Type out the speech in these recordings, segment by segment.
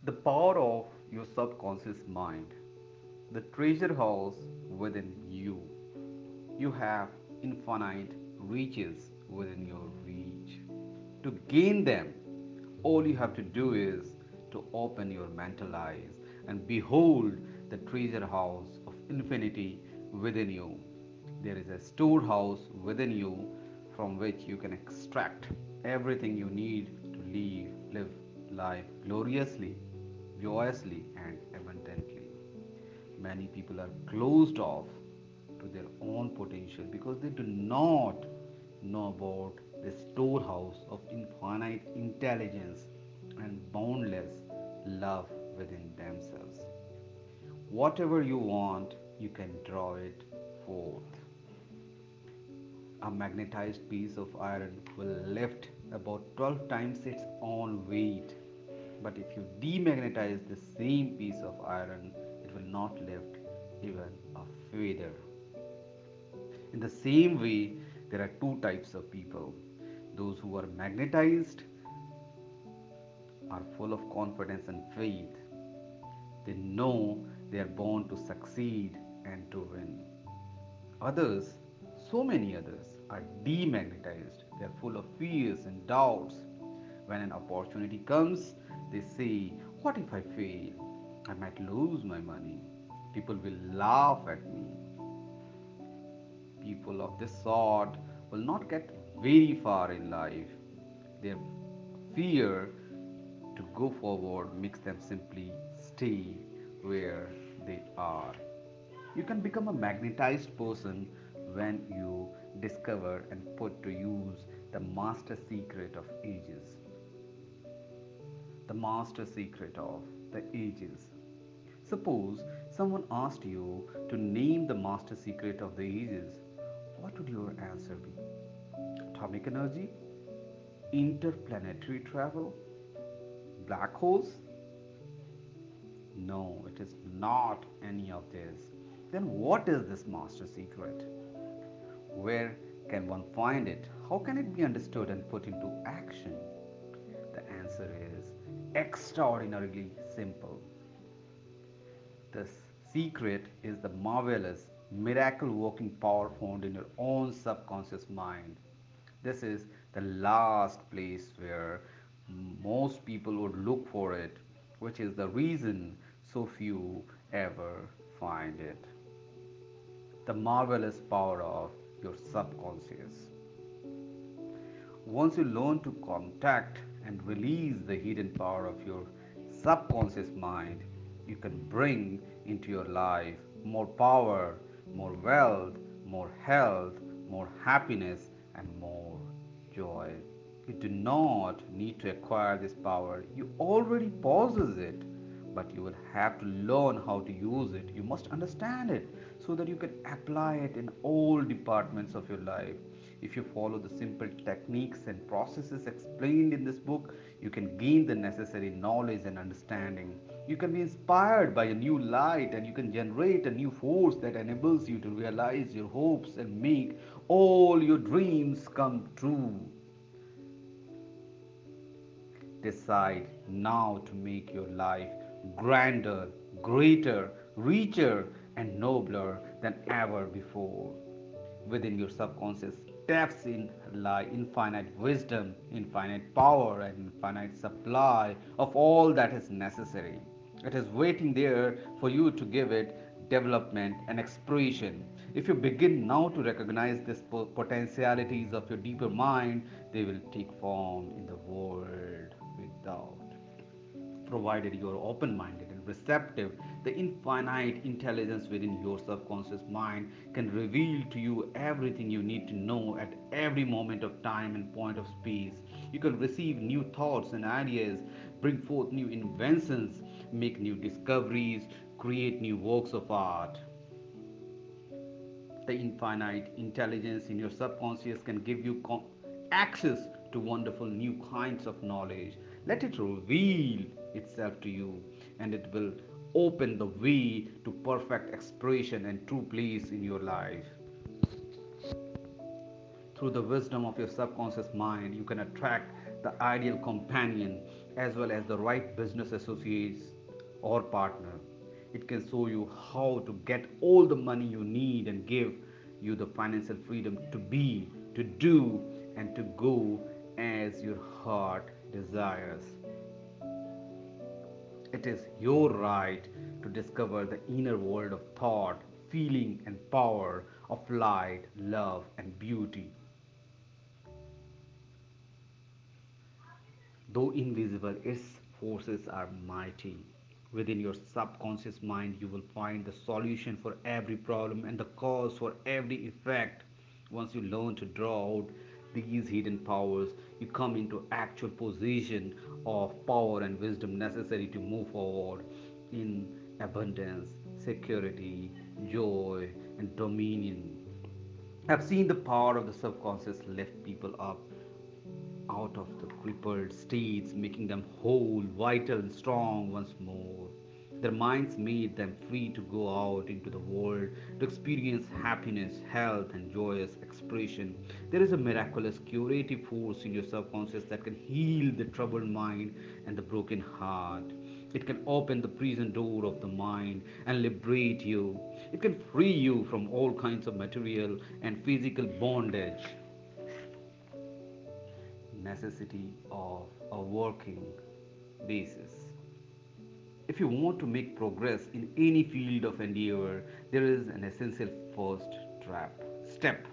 The power of your subconscious mind, the treasure house within you. You have infinite reaches within your reach. To gain them, all you have to do is to open your mental eyes and behold the treasure house of infinity within you. There is a storehouse within you from which you can extract everything you need to live life gloriously, joyously, and abundantly. Many people are closed off to their own potential because they do not know about the storehouse of infinite intelligence and boundless love within themselves. Whatever you want, you can draw it forth. A magnetized piece of iron will lift about 12 times its own weight. But if you demagnetize the same piece of iron, it will not lift even a feather. In the same way, there are two types of people. Those who are magnetized are full of confidence and faith. They know they are born to succeed and to win. Others, so many others, are demagnetized. They are full of fears and doubts. When an opportunity comes, they say, what if I fail? I might lose my money. People will laugh at me. People of this sort will not get very far in life. Their fear to go forward makes them simply stay where they are. You can become a magnetized person when you discover and put to use the master secret of ages. The master secret of the ages. Suppose someone asked you to name the master secret of the ages. What would your answer be? Atomic energy? Interplanetary travel? Black holes? No, it is not any of this. Then what is this master secret? Where can one find it? How can it be understood and put into action? The answer is extraordinarily simple. The secret is the marvelous, miracle working power found in your own subconscious mind. This is the last place where most people would look for it, which is the reason so few ever find it. The marvelous power of your subconscious. Once you learn to contact and release the hidden power of your subconscious mind, you can bring into your life more power, more wealth, more health, more happiness, and more joy. You do not need to acquire this power, you already possess it, but you will have to learn how to use it. You must understand it so that you can apply it in all departments of your life. If you follow the simple techniques and processes explained in this book, you can gain the necessary knowledge and understanding. You can be inspired by a new light and you can generate a new force that enables you to realize your hopes and make all your dreams come true. Decide now to make your life grander, greater, richer, and nobler than ever before. Within your subconscious depths in lie infinite wisdom, infinite power, and infinite supply of all that is necessary. It is waiting there for you to give it development and expression. If you begin now to recognize these potentialities of your deeper mind, they will take form in the world without. Provided you are open minded and receptive, the infinite intelligence within your subconscious mind can reveal to you everything you need to know at every moment of time and point of space. You can receive new thoughts and ideas, bring forth new inventions, make new discoveries, create new works of art. The infinite intelligence in your subconscious can give you access to wonderful new kinds of knowledge. Let it reveal itself to you, and it will open the way to perfect expression and true place in your life. Through the wisdom of your subconscious mind, you can attract the ideal companion as well as the right business associates or partner. It can show you how to get all the money you need and give you the financial freedom to be, to do, and to go as your heart desires. It is your right to discover the inner world of thought, feeling, and power, of light, love, and beauty. Though invisible, its forces are mighty. Within your subconscious mind, you will find the solution for every problem and the cause for every effect. Once you learn to draw out these hidden powers, you come into actual possession of power and wisdom necessary to move forward in abundance, security, joy, and dominion. I've seen the power of the subconscious lift people up out of the crippled states, making them whole, vital, and strong once more. Their minds made them free to go out into the world to experience happiness, health, and joyous expression. There is a miraculous curative force in your subconscious that can heal the troubled mind and the broken heart. It can open the prison door of the mind and liberate you. It can free you from all kinds of material and physical bondage. Necessity of a working basis. If you want to make progress in any field of endeavor, there is an essential first step.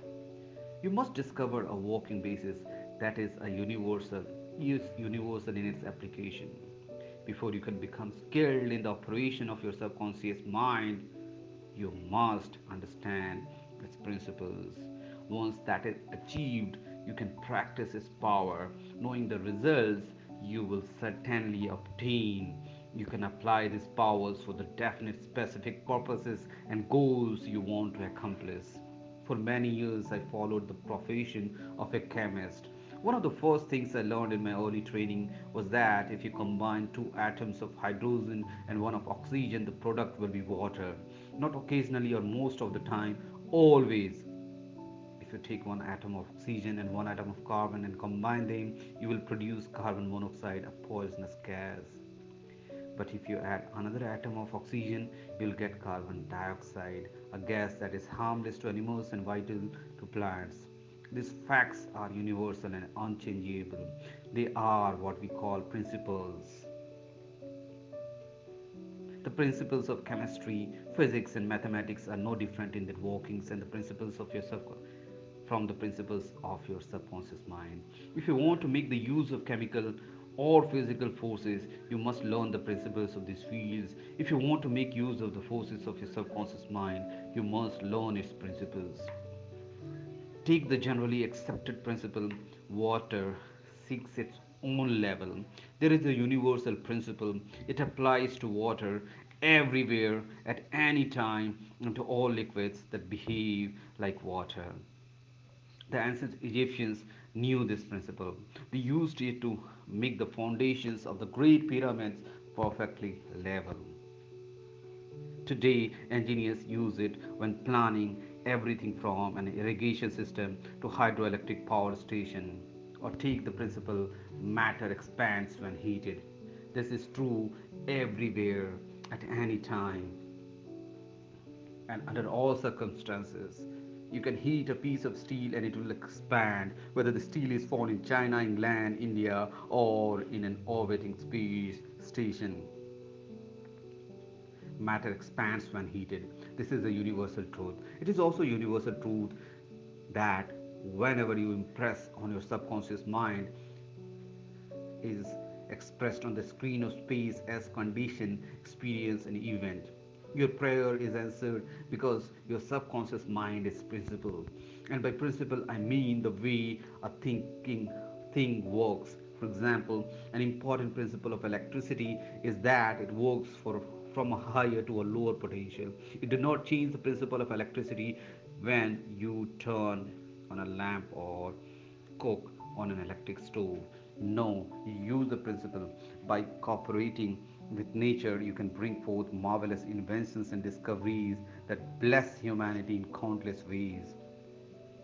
You must discover a working basis that is universal in its application. Before you can become skilled in the operation of your subconscious mind, you must understand its principles. Once that is achieved, you can practice its power. Knowing the results you will certainly obtain, you can apply these powers for the definite specific purposes and goals you want to accomplish. For many years, I followed the profession of a chemist. One of the first things I learned in my early training was that if you combine two atoms of hydrogen and one of oxygen, the product will be water. Not occasionally or most of the time, always. If you take one atom of oxygen and one atom of carbon and combine them, you will produce carbon monoxide, a poisonous gas. But if you add another atom of oxygen, you'll get carbon dioxide, a gas that is harmless to animals and vital to plants. These facts are universal and unchangeable. They are what we call principles. The principles of chemistry, physics, and mathematics are no different in their workings and the principles of your from the principles of your subconscious mind. If you want to make the use of chemical or physical forces, you must learn the principles of these fields. If you want to make use of the forces of your subconscious mind, you must learn its principles. Take the generally accepted principle water seeks its own level. There is a universal principle. It applies to water everywhere, at any time, and to all liquids that behave like water. The ancient Egyptians knew this principle. They used it to make the foundations of the great pyramids perfectly level. Today, engineers use it when planning everything from an irrigation system to hydroelectric power station. Or take the principle matter expands when heated. This is true everywhere at any time and under all circumstances. You can heat a piece of steel and it will expand, whether the steel is found in China, England, India, or in an orbiting space station. Matter expands when heated. This is a universal truth. It is also a universal truth that whenever you impress on your subconscious mind, is expressed on the screen of space as condition, experience, and event. Your prayer is answered because your subconscious mind is principle. And by principle, I mean the way a thinking thing works. For example, an important principle of electricity is that it works from a higher to a lower potential. It did not change the principle of electricity when you turn on a lamp or cook on an electric stove. No, you use the principle. By cooperating with nature, you can bring forth marvelous inventions and discoveries that bless humanity in countless ways.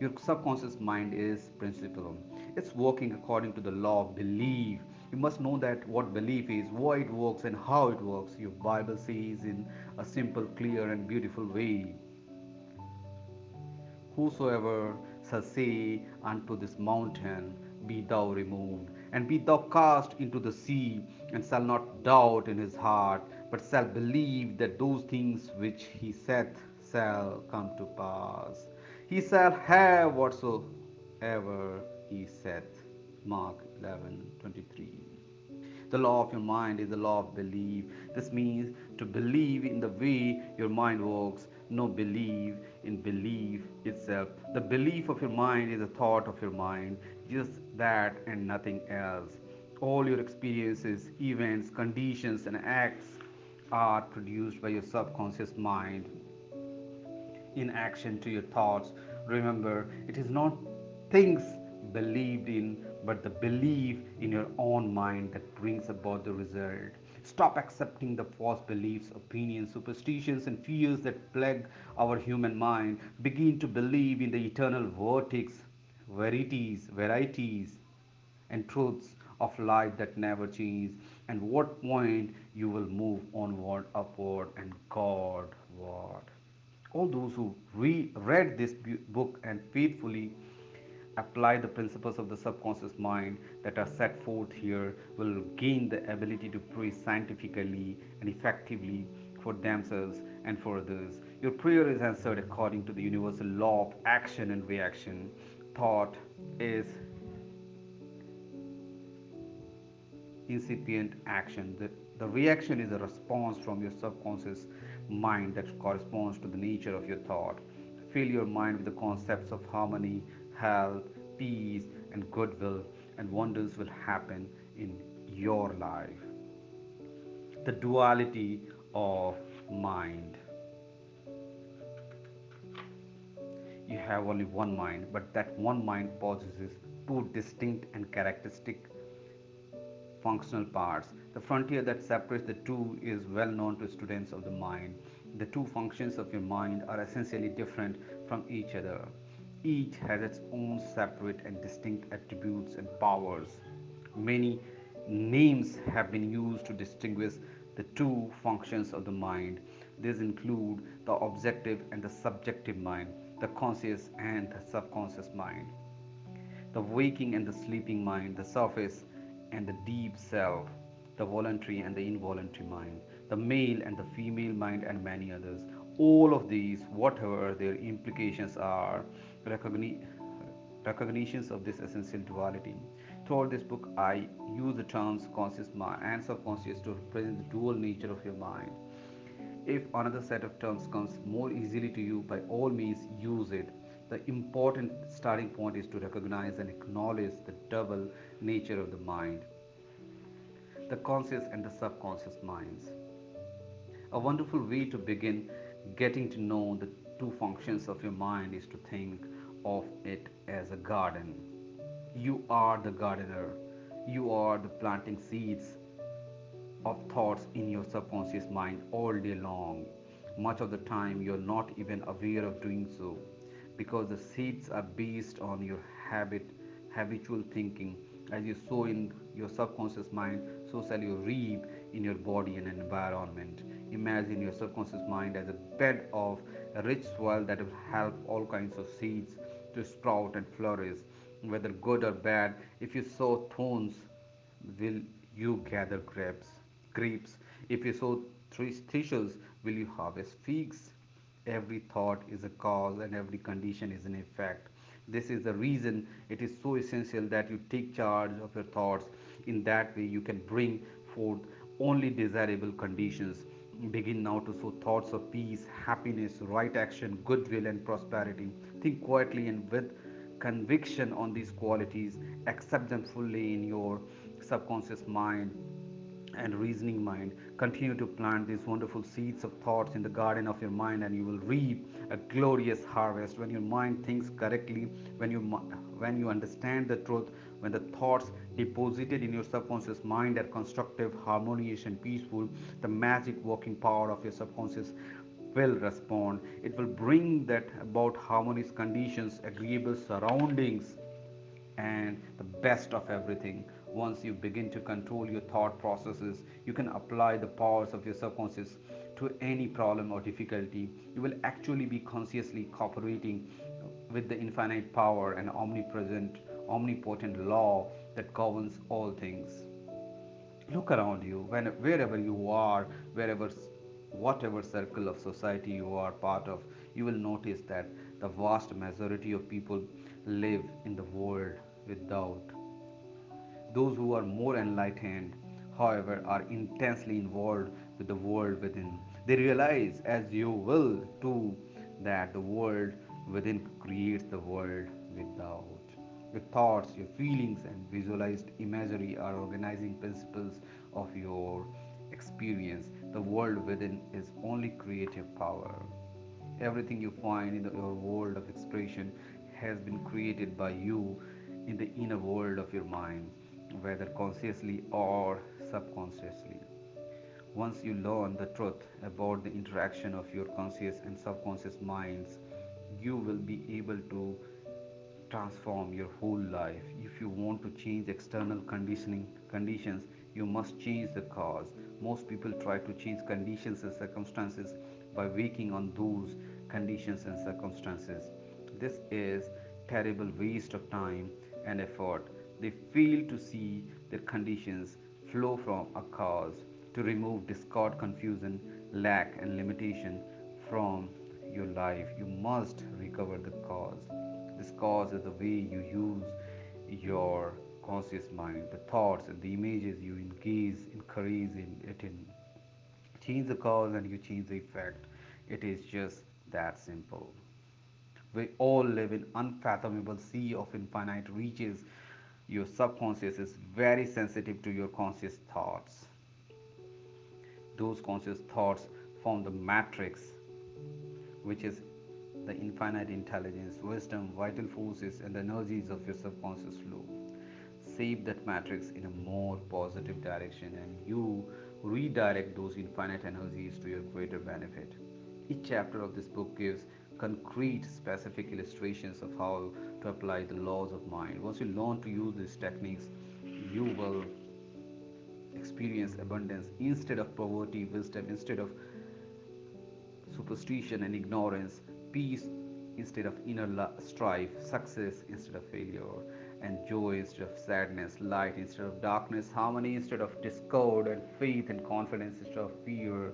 Your subconscious mind is principle. It's working according to the law of belief. You must know that what belief is, why it works, and how it works. Your Bible says in a simple, clear, and beautiful way, whosoever shall say unto this mountain, be thou removed, and be thou cast into the sea, and shall not doubt in his heart, but shall believe that those things which he saith shall come to pass. He shall have whatsoever he saith. Mark 11:23. The law of your mind is the law of belief. This means to believe in the way your mind works, no believe in belief itself. The belief of your mind is a thought of your mind, just that and nothing else. All your experiences, events, conditions, and acts are produced by your subconscious mind in action to your thoughts. Remember, it is not things believed in, but the belief in your own mind that brings about the result. Stop accepting the false beliefs, opinions, superstitions, and fears that plague our human mind. Begin to believe in the eternal verdicts, varieties, and truths of life that never change, and what point you will move onward, upward, and Godward. All those who read this book and faithfully apply the principles of the subconscious mind that are set forth here will gain the ability to pray scientifically and effectively for themselves and for others. Your prayer is answered according to the universal law of action and reaction. Thought is incipient action. The reaction is a response from your subconscious mind that corresponds to the nature of your thought. Fill your mind with the concepts of harmony, health, peace, and goodwill, and wonders will happen in your life. The duality of mind. You have only one mind, but that one mind possesses two distinct and characteristic functional parts. The frontier that separates the two is well known to students of the mind. The two functions of your mind are essentially different from each other. Each has its own separate and distinct attributes and powers. Many names have been used to distinguish the two functions of the mind. These include the objective and the subjective mind, the conscious and the subconscious mind, the waking and the sleeping mind, the surface and the deep self, the voluntary and the involuntary mind, the male and the female mind, and many others. All of these, whatever their implications are, recogni- recognitions of this essential duality. Throughout this book, I use the terms conscious mind and subconscious to represent the dual nature of your mind. If another set of terms comes more easily to you, by all means use it. The important starting point is to recognize and acknowledge the double nature of the mind, the conscious and the subconscious minds. A wonderful way to begin getting to know the two functions of your mind is to think of it as a garden. You are the gardener. You are the planting seeds of thoughts in your subconscious mind all day long. Much of the time, you're not even aware of doing so because the seeds are based on your habitual thinking. As you sow in your subconscious mind, so shall you reap in your body and environment. Imagine your subconscious mind as a bed of rich soil that will help all kinds of seeds to sprout and flourish, whether good or bad. If you sow thorns, will you gather grapes? If you sow thistles, will you harvest figs? Every thought is a cause and every condition is an effect. This is the reason it is so essential that you take charge of your thoughts. In that way, you can bring forth only desirable conditions. Begin now to sow thoughts of peace, happiness, right action, goodwill, and prosperity. Think quietly and with conviction on these qualities. Accept them fully in your subconscious mind and reasoning mind. Continue to plant these wonderful seeds of thoughts in the garden of your mind, and you will reap a glorious harvest. When your mind thinks correctly, when you understand the truth, when the thoughts deposited in your subconscious mind are constructive, harmonious, and peaceful, the magic working power of your subconscious will respond. It will bring that about harmonious conditions, agreeable surroundings, and the best of everything, Once you begin to control your thought processes, you can apply the powers of your subconscious to any problem or difficulty. You will actually be consciously cooperating with the infinite power and omnipresent, omnipotent law that governs all things. Look around you, wherever you are, whatever circle of society you are part of, you will notice that the vast majority of people live in the world without. Those who are more enlightened, however, are intensely involved with the world within. They realize, as you will too, that the world within creates the world without. Your thoughts, your feelings, and visualized imagery are organizing principles of your experience. The world within is only creative power. Everything you find in your world of expression has been created by you in the inner world of your mind, whether consciously or subconsciously. Once you learn the truth about the interaction of your conscious and subconscious minds, you will be able to transform your whole life. If you want to change external conditions, you must change the cause. Most people try to change conditions and circumstances by working on those conditions and circumstances. This is terrible waste of time and effort. They fail to see their conditions flow from a cause. To remove discord, confusion, lack, and limitation from your life, you must recover the cause. This cause is the way you use your conscious mind, the thoughts and the images you encourage in it in. Change the cause and you change the effect. It is just that simple. We all live in unfathomable sea of infinite reaches. Your subconscious is very sensitive to your conscious thoughts. Those conscious thoughts form the matrix, which is the infinite intelligence, wisdom, vital forces, and the energies of your subconscious flow. Shape that matrix in a more positive direction, and you redirect those infinite energies to your greater benefit. Each chapter of this book gives concrete, specific illustrations of how to apply the laws of mind. Once you learn to use these techniques, you will experience abundance instead of poverty, wisdom instead of superstition and ignorance, peace instead of strife, success instead of failure, and joy instead of sadness, light instead of darkness, harmony instead of discord, and faith and confidence instead of fear.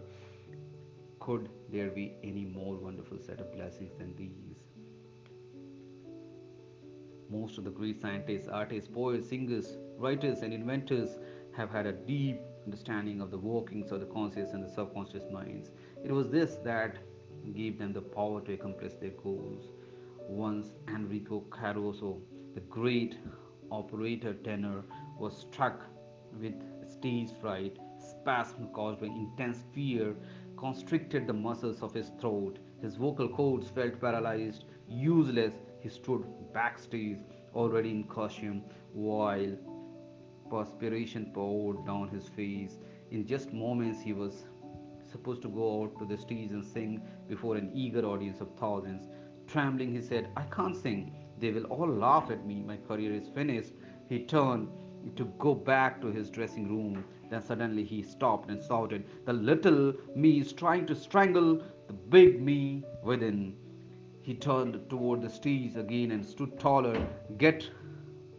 Could there be any more wonderful set of blessings than these? Most of the great scientists, artists, poets, singers, writers, and inventors have had a deep understanding of the workings of the conscious and the subconscious minds. It was this that gave them the power to accomplish their goals. Once Enrico Caruso, the great operator tenor, was struck with stage fright. Spasm caused by intense fear constricted the muscles of his throat. His vocal cords felt paralyzed, useless. He stood backstage, already in costume, while perspiration poured down his face. In just moments, he was supposed to go out to the stage and sing before an eager audience of thousands. Trembling, he said, I can't sing. They will all laugh at me. My career is finished. He turned to go back to his dressing room. Then suddenly he stopped and shouted, the little me is trying to strangle the big me within. He turned toward the stage again and stood taller. Get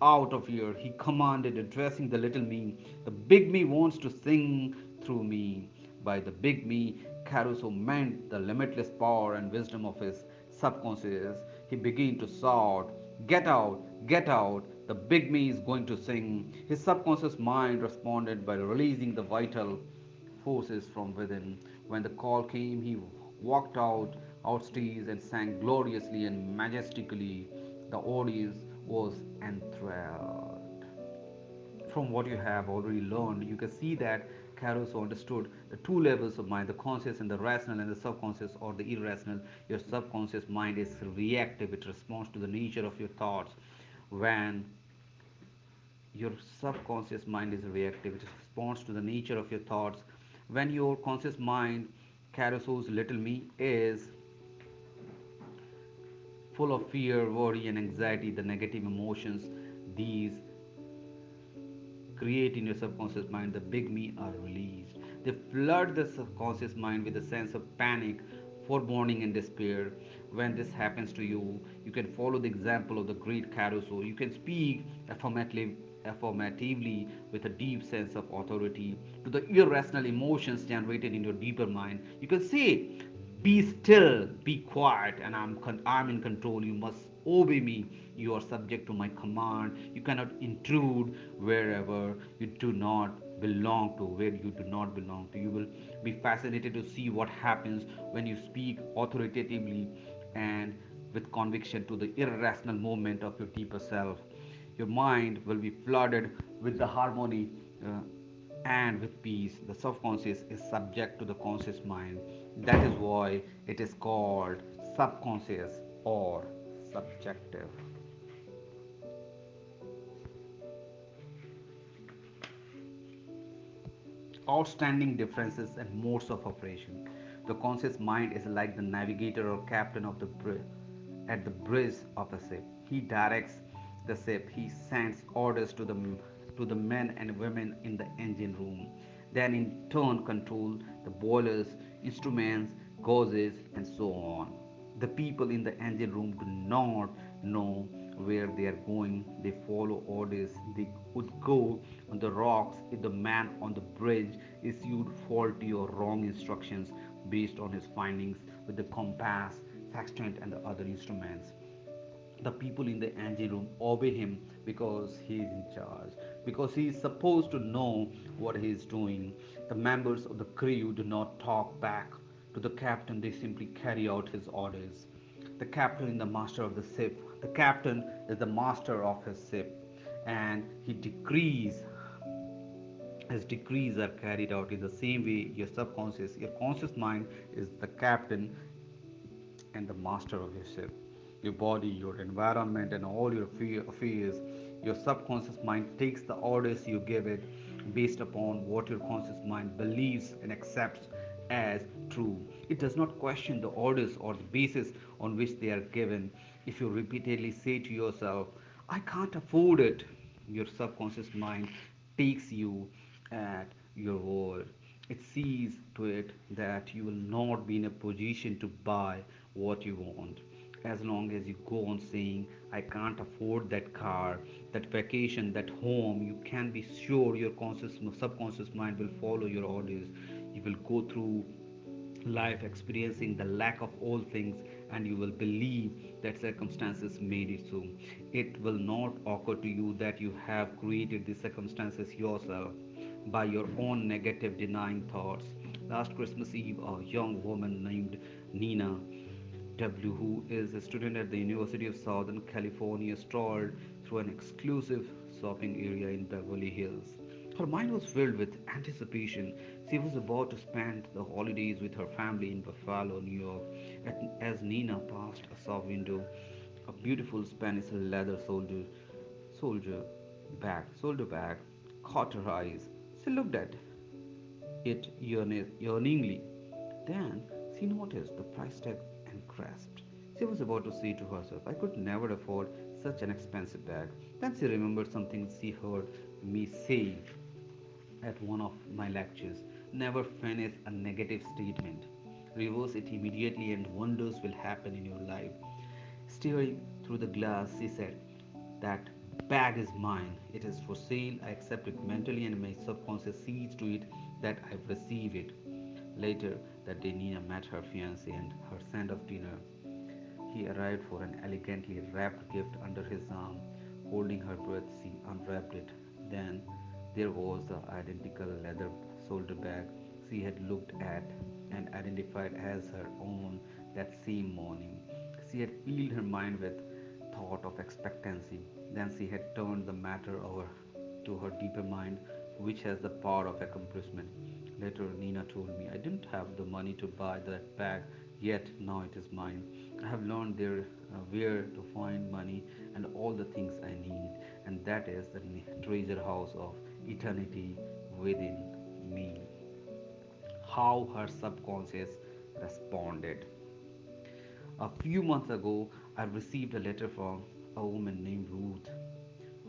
out of here, he commanded, addressing the little me. The big me wants to sing through me. By the big me, Caruso meant the limitless power and wisdom of his subconscious. He began to shout, get out, get out. The big me is going to sing. His subconscious mind responded by releasing the vital forces from within. When the call came, he walked out, outstage, and sang gloriously and majestically. The audience was enthralled. From what you have already learned, you can see that Caruso understood the two levels of mind, the conscious and the rational, and the subconscious or the irrational. Your subconscious mind is reactive, it responds to the nature of your thoughts. When your subconscious mind is reactive, it responds to the nature of your thoughts. When your conscious mind, Caruso's little me, is full of fear, worry, and anxiety, the negative emotions, these create in your subconscious mind, the big me are released. They flood the subconscious mind with a sense of panic, foreboding, and despair. When this happens to you, you can follow the example of the great Caruso. You can speak affirmatively with a deep sense of authority to the irrational emotions generated in your deeper mind. You can say, be still, be quiet, and I'm in control. You must obey me. You are subject to my command. You cannot intrude wherever you do not belong to, where you do not belong to. You will be fascinated to see what happens when you speak authoritatively and with conviction to the irrational movement of your deeper self. Your mind will be flooded with the harmony and with peace. The subconscious is subject to the conscious mind. That is why it is called subconscious or subjective. Outstanding differences and modes of operation. The conscious mind is like the navigator or captain of the bridge at the bridge of the ship. He directs the ship. He sends orders to the men and women in the engine room. Then in turn control the boilers, instruments, gauges, and so on. The people in the engine room do not know where they are going. They follow orders. They would go on the rocks if the man on the bridge issued faulty or wrong instructions based on his findings with the compass, sextant, and the other instruments. The people in the engine room obey him because he is in charge, because he is supposed to know what he is doing. The members of the crew do not talk back to the captain, they simply carry out his orders. The captain is the master of the ship. The captain is the master of his ship, and he decrees his decrees are carried out in the same way. Your conscious mind is the captain and the master of your ship. Your body, your environment, and all your affairs. Your subconscious mind takes the orders you give it based upon what your conscious mind believes and accepts as true. It does not question the orders or the basis on which they are given. If you repeatedly say to yourself, I can't afford it, your subconscious mind takes you at your word. It sees to it that you will not be in a position to buy what you want. As long as you go on saying, I can't afford that car, that vacation, that home, you can be sure your subconscious mind will follow your orders. You will go through life experiencing the lack of all things, and you will believe that circumstances made it so. It will not occur to you that you have created the circumstances yourself by your own negative denying thoughts. Last Christmas Eve, a young woman named Nina W., who is a student at the University of Southern California, strolled through an exclusive shopping area in Beverly Hills. Her mind was filled with anticipation. She was about to spend the holidays with her family in Buffalo, New York. As Nina passed a shop window, a beautiful Spanish leather shoulder bag caught her eyes. She looked at it yearningly. Then she noticed the price tag and grasped. She was about to say to herself, I could never afford such an expensive bag. Then she remembered something she heard me say at one of my lectures. Never finish a negative statement. Reverse it immediately, and wonders will happen in your life. Staring through the glass, she said, that bag is mine. It is for sale. I accept it mentally, and my subconscious sees to it that I've received it. Later that day, Nina met her fiance and her send off dinner. He arrived for an elegantly wrapped gift under his arm. Holding her breath, she unwrapped it. Then there was the identical leather shoulder bag she had looked at and identified as her own that same morning. She had filled her mind with thought of expectancy. Then she had turned the matter over to her deeper mind, which has the power of accomplishment. Later, Nina told me, I didn't have the money to buy that bag, yet now it is mine. I have learned there where to find money and all the things I need, and that is the treasure house of eternity within me. How her subconscious responded. A few months ago, I received a letter from a woman named Ruth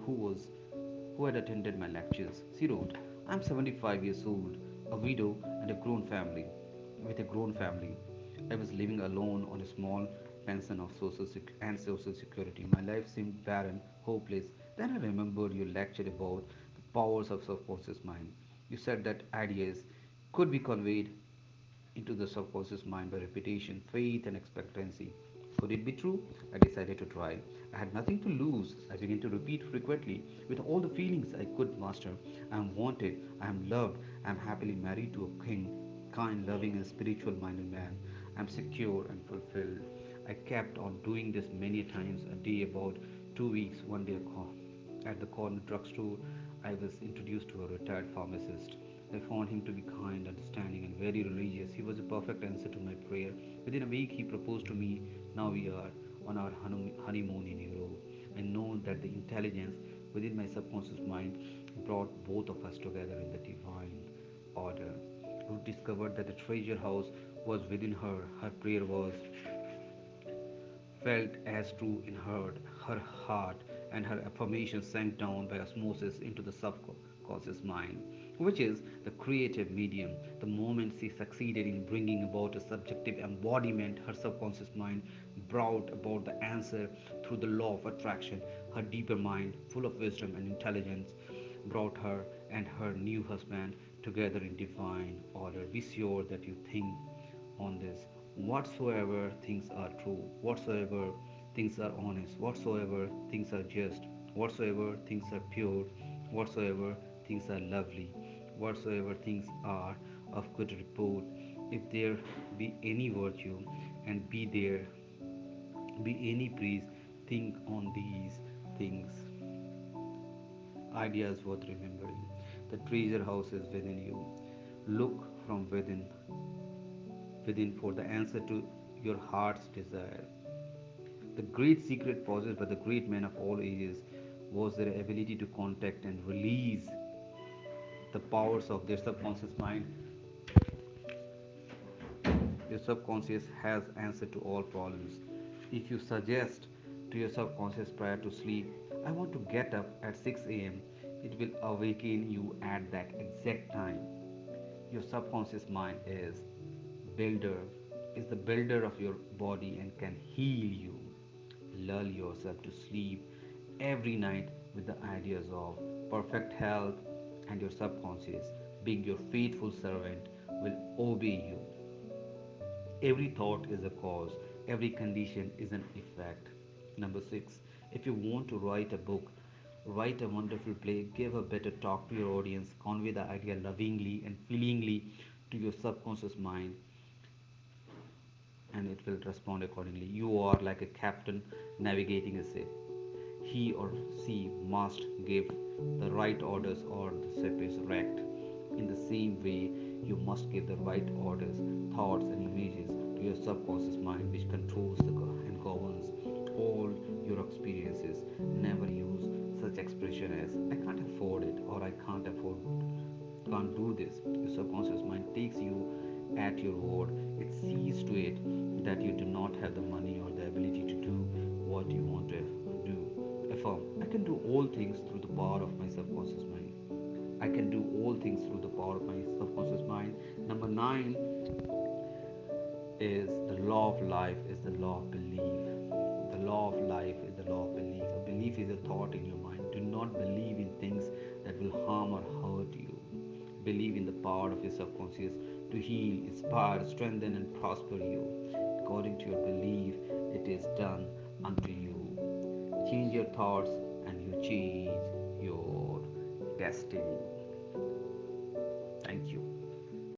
who was who had attended my lectures. She wrote, I'm 75 years old, a widow, and a grown family. With a grown family, I was living alone on a small pension of social security. My life seemed barren, hopeless. Then I remembered your lecture about the powers of subconscious mind. You said that ideas could be conveyed into the subconscious mind by repetition, faith, and expectancy. Could it be true? I decided to try. I had nothing to lose. I began to repeat frequently with all the feelings I could master. I am wanted, I am loved, I am happily married to a king, kind, loving, and spiritual minded man. I am secure and fulfilled. I kept on doing this many times a day, about 2 weeks. One day, at the corner drugstore, I was introduced to a retired pharmacist. I found him to be kind, understanding, and very religious. He was a perfect answer to my prayer. Within a week, he proposed to me. Now we are on our honeymoon in Europe. I know that the intelligence within my subconscious mind brought both of us together in the divine order. Who discovered that the treasure house was within her. Her prayer was felt as true in her heart, and her affirmation sank down by osmosis into the subconscious mind, which is the creative medium. The moment she succeeded in bringing about a subjective embodiment, her subconscious mind brought about the answer through the law of attraction. Her deeper mind, full of wisdom and intelligence, brought her and her new husband together in divine order. Be sure that you think on this. Whatsoever things are true, whatsoever things are honest, whatsoever things are just, whatsoever things are pure, whatsoever things are lovely, whatsoever things are of good report, if there be any virtue, and be there be any praise, think on these things. Ideas worth remembering. The treasure house is within you. Look from within for the answer to your heart's desire. The great secret possessed by the great men of all ages was their ability to contact and release the powers of their subconscious mind. Your subconscious has answer to all problems. If you suggest to your subconscious prior to sleep, I want to get up at 6 a.m., it will awaken you at that exact time. Your subconscious mind builder is the builder of your body and can heal you. Lull yourself to sleep every night with the ideas of perfect health, and your subconscious, being your faithful servant, will obey you. Every thought is a cause, every condition is an effect. Number six, if you want to write a book, write a wonderful play, give a better talk to your audience, convey the idea lovingly and feelingly to your subconscious mind, and it will respond accordingly. You are like a captain navigating a ship. He or she must give the right orders or the ship is wrecked. In the same way, you must give the right orders, thoughts, and images to your subconscious mind, which controls and governs all your experiences. Never use such expression as "I can't afford it" or "I can't do this." Your subconscious mind takes you at your word. It sees to it that you do not have the money or the ability to do what you want to do. Affirm, I can do all things through the power of my subconscious mind. I can do all things through the power of my subconscious mind. Number nine is the law of life is the law of belief. The law of life is the law of belief. A belief is a thought in your mind. Do not believe in things that will harm or hurt you. Believe in the power of your subconscious to heal, inspire, strengthen, and prosper you. According to your belief, it is done unto you. Change your thoughts and you change your destiny.